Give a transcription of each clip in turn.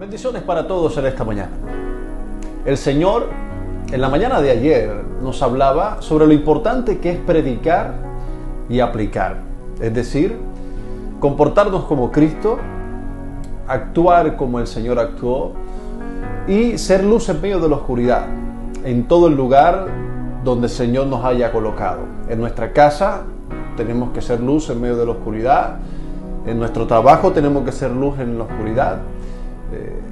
Bendiciones para todos en esta mañana. El Señor, en la mañana de ayer, nos hablaba sobre lo importante que es predicar y aplicar. Es decir, comportarnos como Cristo, actuar como el Señor actuó y ser luz en medio de la oscuridad, en todo el lugar donde el Señor nos haya colocado. En nuestra casa tenemos que ser luz en medio de la oscuridad. En nuestro trabajo tenemos que ser luz en la oscuridad.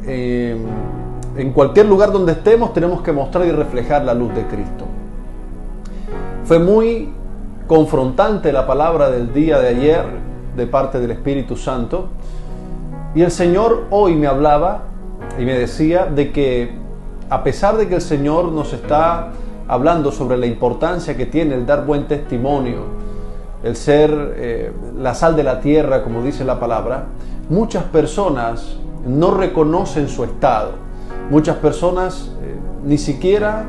En cualquier lugar donde estemos tenemos que mostrar y reflejar la luz de Cristo. Fue muy confrontante la palabra del día de ayer de parte del Espíritu Santo, y el Señor hoy me hablaba y me decía de que a pesar de que el Señor nos está hablando sobre la importancia que tiene el dar buen testimonio, el ser la sal de la tierra, como dice la palabra, muchas personas no reconocen su estado. Muchas personas ni siquiera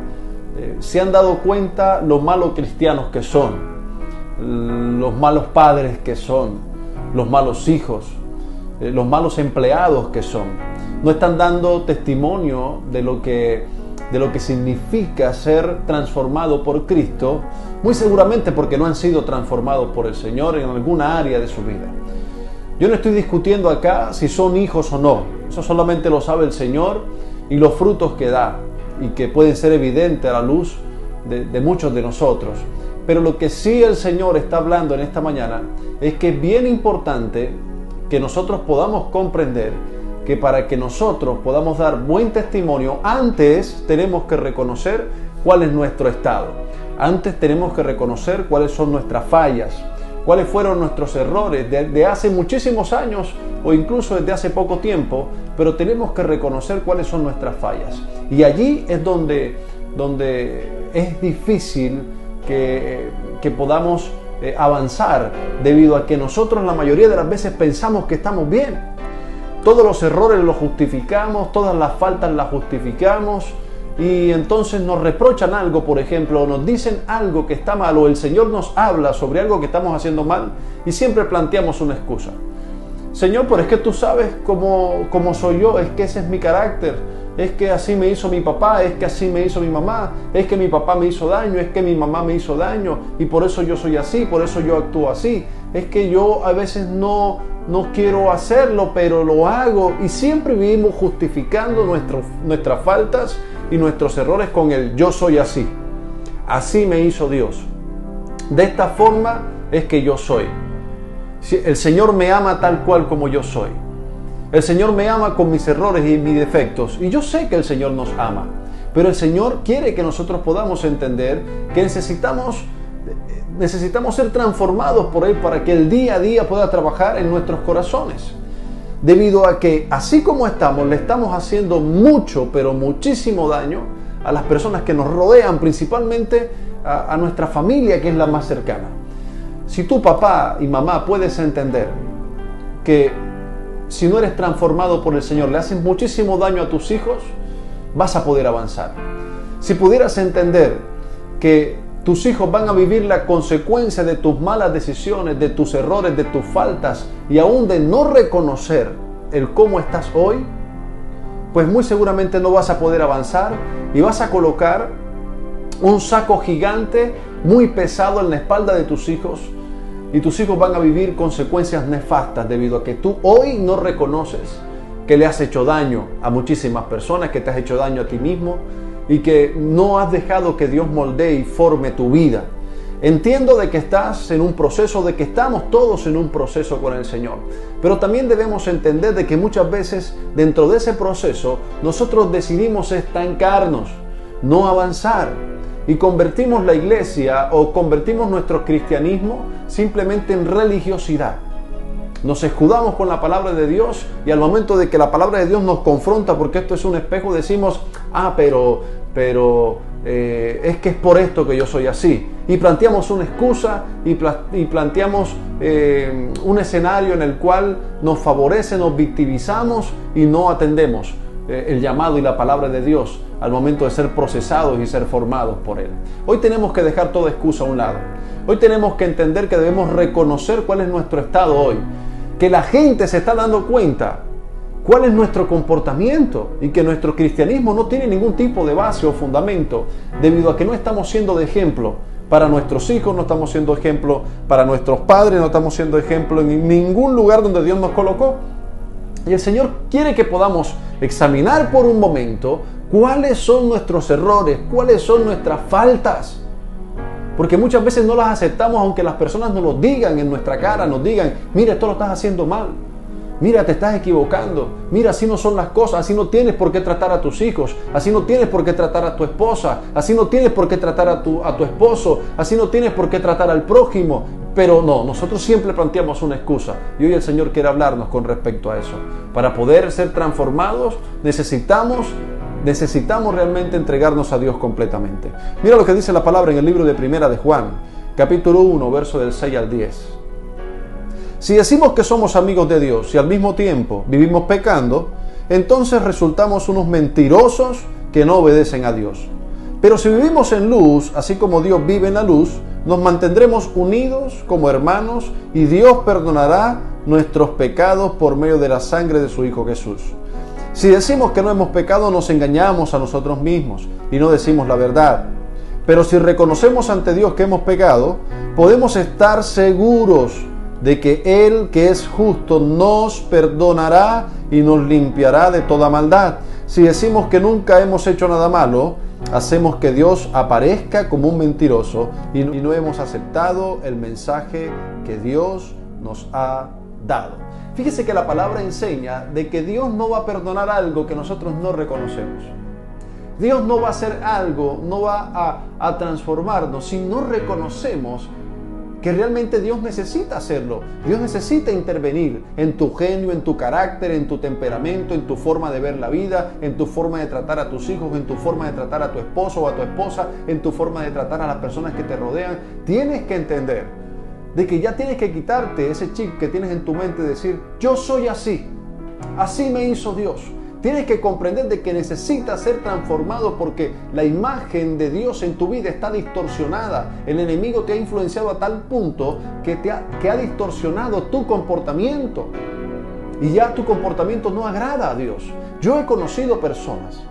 se han dado cuenta lo malos cristianos que son, los malos padres que son, los malos hijos, los malos empleados que son. No están dando testimonio de lo que significa ser transformado por Cristo, muy seguramente porque no han sido transformados por el Señor en alguna área de su vida. Yo no estoy discutiendo acá si son hijos o no, eso solamente lo sabe el Señor y los frutos que da y que pueden ser evidentes a la luz de muchos de nosotros. Pero lo que sí el Señor está hablando en esta mañana es que es bien importante que nosotros podamos comprender que para que nosotros podamos dar buen testimonio, antes tenemos que reconocer cuál es nuestro estado. Antes tenemos que reconocer cuáles son nuestras fallas, cuáles fueron nuestros errores de hace muchísimos años o incluso desde hace poco tiempo, pero tenemos que reconocer cuáles son nuestras fallas. Y allí es donde es difícil que podamos avanzar, debido a que nosotros la mayoría de las veces pensamos que estamos bien. Todos los errores los justificamos, todas las faltas las justificamos, y entonces nos reprochan algo, por ejemplo, o nos dicen algo que está mal, o el Señor nos habla sobre algo que estamos haciendo mal, y siempre planteamos una excusa. Señor, pero es que tú sabes cómo soy yo, es que ese es mi carácter, es que así me hizo mi papá, es que así me hizo mi mamá, es que mi papá me hizo daño, es que mi mamá me hizo daño, y por eso yo soy así, por eso yo actúo así, es que yo a veces no quiero hacerlo, pero lo hago, y siempre vivimos justificando nuestras faltas y nuestros errores con el yo soy así. Así me hizo Dios. De esta forma es que yo soy. El Señor me ama tal cual como yo soy. El Señor me ama con mis errores y mis defectos. Y yo sé que el Señor nos ama. Pero el Señor quiere que nosotros podamos entender que necesitamos ser transformados por Él para que el día a día pueda trabajar en nuestros corazones. Debido a que así como estamos, le estamos haciendo mucho, pero muchísimo daño a las personas que nos rodean, principalmente a nuestra familia, que es la más cercana. Si tu papá y mamá puedes entender que si no eres transformado por el Señor, le haces muchísimo daño a tus hijos, vas a poder avanzar. Si pudieras entender que tus hijos van a vivir la consecuencia de tus malas decisiones, de tus errores, de tus faltas, y aún de no reconocer el cómo estás hoy, pues muy seguramente no vas a poder avanzar y vas a colocar un saco gigante muy pesado en la espalda de tus hijos, y tus hijos van a vivir consecuencias nefastas debido a que tú hoy no reconoces que le has hecho daño a muchísimas personas, que te has hecho daño a ti mismo, y que no has dejado que Dios moldee y forme tu vida. Entiendo de que estás en un proceso, de que estamos todos en un proceso con el Señor, pero también debemos entender de que muchas veces dentro de ese proceso nosotros decidimos estancarnos, no avanzar, y convertimos la iglesia o convertimos nuestro cristianismo simplemente en religiosidad. Nos escudamos con la palabra de Dios, y al momento de que la palabra de Dios nos confronta, porque esto es un espejo, decimos, pero es que es por esto que yo soy así. Y planteamos una excusa y planteamos un escenario en el cual nos favorece, nos victimizamos y no atendemos el llamado y la palabra de Dios al momento de ser procesados y ser formados por Él. Hoy tenemos que dejar toda excusa a un lado. Hoy tenemos que entender que debemos reconocer cuál es nuestro estado hoy. Que la gente se está dando cuenta cuál es nuestro comportamiento y que nuestro cristianismo no tiene ningún tipo de base o fundamento debido a que no estamos siendo de ejemplo para nuestros hijos, no estamos siendo ejemplo para nuestros padres, no estamos siendo ejemplo en ningún lugar donde Dios nos colocó. Y el Señor quiere que podamos examinar por un momento cuáles son nuestros errores, cuáles son nuestras faltas. Porque muchas veces no las aceptamos aunque las personas nos lo digan en nuestra cara, nos digan, mira, esto lo estás haciendo mal. Mira, te estás equivocando. Mira, así no son las cosas. Así no tienes por qué tratar a tus hijos. Así no tienes por qué tratar a tu esposa. Así no tienes por qué tratar a tu esposo. Así no tienes por qué tratar al prójimo. Pero no, nosotros siempre planteamos una excusa. Y hoy el Señor quiere hablarnos con respecto a eso. Para poder ser transformados, necesitamos realmente entregarnos a Dios completamente. Mira lo que dice la palabra en el libro de Primera de Juan, capítulo 1, verso del 6 al 10. Si decimos que somos amigos de Dios y al mismo tiempo vivimos pecando, entonces resultamos unos mentirosos que no obedecen a Dios. Pero si vivimos en luz, así como Dios vive en la luz, nos mantendremos unidos como hermanos y Dios perdonará nuestros pecados por medio de la sangre de su Hijo Jesús. Si decimos que no hemos pecado, nos engañamos a nosotros mismos y no decimos la verdad. Pero si reconocemos ante Dios que hemos pecado, podemos estar seguros de que Él, que es justo, nos perdonará y nos limpiará de toda maldad. Si decimos que nunca hemos hecho nada malo, hacemos que Dios aparezca como un mentiroso y no hemos aceptado el mensaje que Dios nos ha dado. Fíjese que la palabra enseña de que Dios no va a perdonar algo que nosotros no reconocemos. Dios no va a hacer algo, no va a transformarnos si no reconocemos que realmente Dios necesita hacerlo. Dios necesita intervenir en tu genio, en tu carácter, en tu temperamento, en tu forma de ver la vida, en tu forma de tratar a tus hijos, en tu forma de tratar a tu esposo o a tu esposa, en tu forma de tratar a las personas que te rodean. Tienes que entender de que ya tienes que quitarte ese chip que tienes en tu mente de decir, yo soy así, así me hizo Dios. Tienes que comprender de que necesitas ser transformado porque la imagen de Dios en tu vida está distorsionada. El enemigo te ha influenciado a tal punto que ha distorsionado tu comportamiento. Y ya tu comportamiento no agrada a Dios. Yo he conocido personas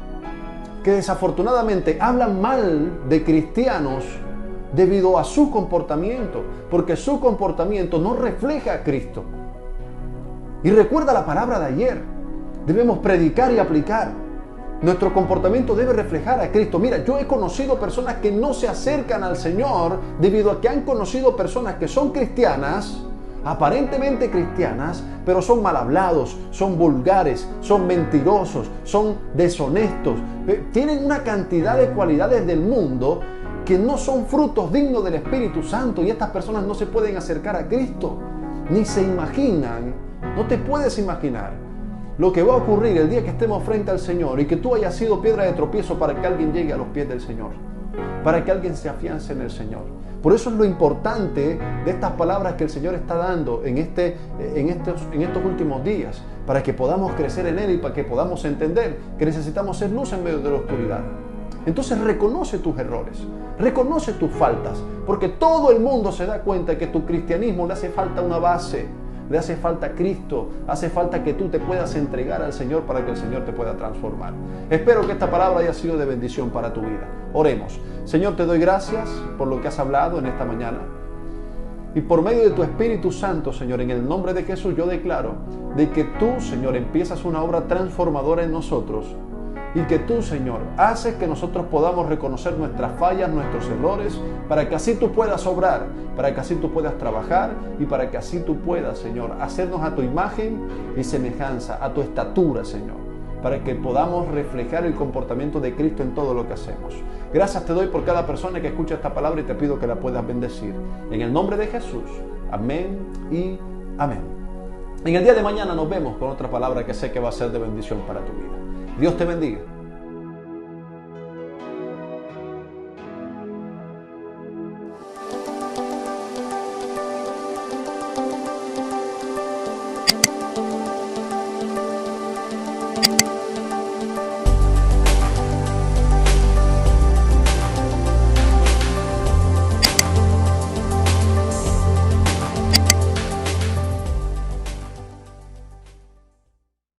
que desafortunadamente hablan mal de cristianos debido a su comportamiento, porque su comportamiento no refleja a Cristo. Y recuerda la palabra de ayer. Debemos predicar y aplicar. Nuestro comportamiento debe reflejar a Cristo. Mira, yo he conocido personas que no se acercan al Señor debido a que han conocido personas que son cristianas, aparentemente cristianas, pero son mal hablados, son vulgares, son mentirosos, son deshonestos. Tienen una cantidad de cualidades del mundo que no son frutos dignos del Espíritu Santo y estas personas no se pueden acercar a Cristo. Ni se imaginan, no te puedes imaginar lo que va a ocurrir el día que estemos frente al Señor y que tú hayas sido piedra de tropiezo para que alguien llegue a los pies del Señor, para que alguien se afiance en el Señor. Por eso es lo importante de estas palabras que el Señor está dando en estos últimos días, para que podamos crecer en Él y para que podamos entender que necesitamos ser luz en medio de la oscuridad. Entonces reconoce tus errores, reconoce tus faltas, porque todo el mundo se da cuenta que tu cristianismo le hace falta una base. Le hace falta Cristo, hace falta que tú te puedas entregar al Señor para que el Señor te pueda transformar. Espero que esta palabra haya sido de bendición para tu vida. Oremos. Señor, te doy gracias por lo que has hablado en esta mañana. Y por medio de tu Espíritu Santo, Señor, en el nombre de Jesús, yo declaro de que tú, Señor, empiezas una obra transformadora en nosotros. Y que tú, Señor, haces que nosotros podamos reconocer nuestras fallas, nuestros errores, para que así tú puedas obrar, para que así tú puedas trabajar y para que así tú puedas, Señor, hacernos a tu imagen y semejanza, a tu estatura, Señor, para que podamos reflejar el comportamiento de Cristo en todo lo que hacemos. Gracias te doy por cada persona que escucha esta palabra y te pido que la puedas bendecir. En el nombre de Jesús. Amén y amén. En el día de mañana nos vemos con otra palabra que sé que va a ser de bendición para tu vida. Dios te bendiga.